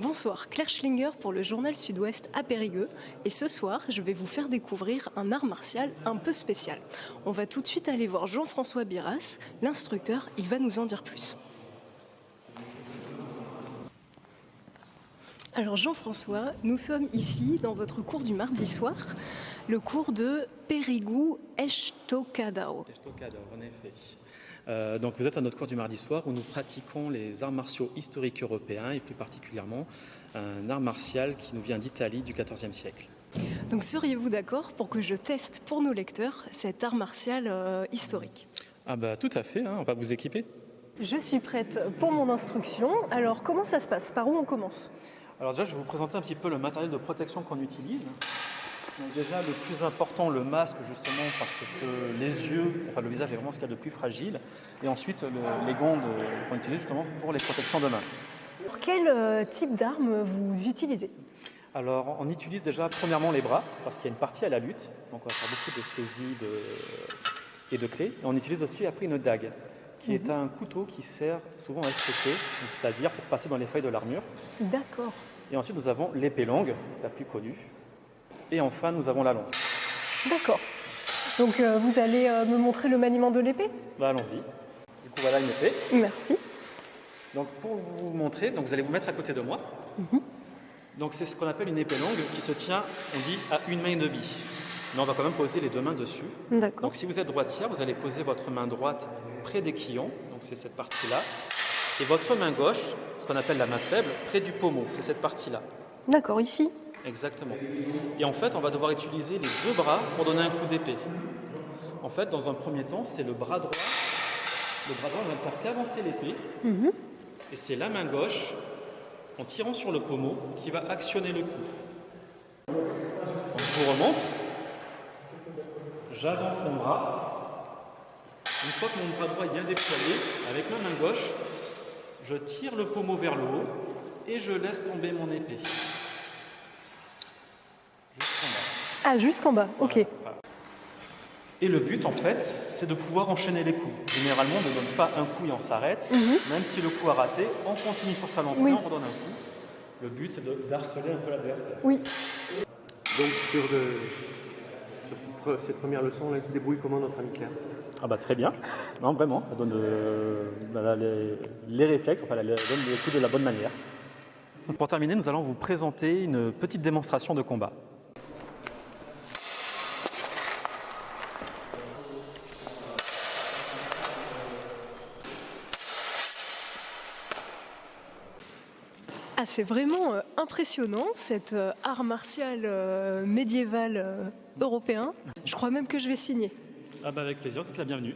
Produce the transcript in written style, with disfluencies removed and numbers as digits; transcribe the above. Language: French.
Bonsoir, Claire Schlinger pour le Journal Sud-Ouest à Périgueux. Et ce soir, je vais vous faire découvrir un art martial un peu spécial. On va tout de suite aller voir Jean-François Biras, l'instructeur, il va nous en dire plus. Alors Jean-François, nous sommes ici dans votre cours du mardi soir, le cours de Périgou Estocadao. Estocadao, en effet. Donc vous êtes à notre cours du mardi soir où nous pratiquons les arts martiaux historiques européens et plus particulièrement un art martial qui nous vient d'Italie du XIVe siècle. Donc seriez-vous d'accord pour que je teste pour nos lecteurs cet art martial historique? Ah bah tout à fait, hein, on va vous équiper. Je suis prête pour mon instruction. Alors comment ça se passe? Par où on commence? Alors déjà je vais vous présenter un petit peu le matériel de protection qu'on utilise. Donc déjà le plus important, le masque justement parce que les yeux, enfin le visage est vraiment ce qu'il y a de plus fragile. Et ensuite les gants qu'on utilise justement pour les protections de main. Quel type d'arme vous utilisez? Alors on utilise déjà premièrement les bras parce qu'il y a une partie à la lutte. Donc on va faire beaucoup de saisie et de clés. Et on utilise aussi après une dague qui est un couteau qui sert souvent à escroquer, c'est-à-dire pour passer dans les failles de l'armure. D'accord. Et ensuite nous avons l'épée longue, la plus connue. Et enfin, nous avons la lance. D'accord. Donc, vous allez me montrer le maniement de l'épée? Bah, allons-y. Du coup, voilà une épée. Merci. Donc, pour vous montrer, donc, vous allez vous mettre à côté de moi. Donc, c'est ce qu'on appelle une épée longue qui se tient, on dit, à une main et demie. Mais on va quand même poser les deux mains dessus. D'accord. Donc, si vous êtes droitière, vous allez poser votre main droite près des quillons. Donc, c'est cette partie-là. Et votre main gauche, ce qu'on appelle la main faible, près du pommeau. C'est cette partie-là. D'accord, ici. Exactement. Et en fait, on va devoir utiliser les deux bras pour donner un coup d'épée. En fait, dans un premier temps, c'est le bras droit. Le bras droit ne va faire qu'avancer l'épée. Et c'est la main gauche, en tirant sur le pommeau, qui va actionner le coup. Donc, je vous remonte. J'avance mon bras. Une fois que mon bras droit est bien déployé, avec ma main gauche, je tire le pommeau vers le haut et je laisse tomber mon épée. Ah, jusqu'en bas, ok. Voilà. Et le but, en fait, c'est de pouvoir enchaîner les coups. Généralement, on ne donne pas un coup et on s'arrête. Même si le coup a raté, on continue sur sa lancée, on redonne un coup. Le but, c'est d'harceler un peu l'adversaire. Oui. Donc, sur cette première leçon, là, il se débrouille comment notre ami Claire? Ah bah très bien. Non, vraiment, elle donne les réflexes, enfin, elle donne les coups de la bonne manière. Pour terminer, nous allons vous présenter une petite démonstration de combat. Ah, c'est vraiment impressionnant, cet art martial médiéval européen. Je crois même que je vais signer. Ah bah avec plaisir, c'est la bienvenue.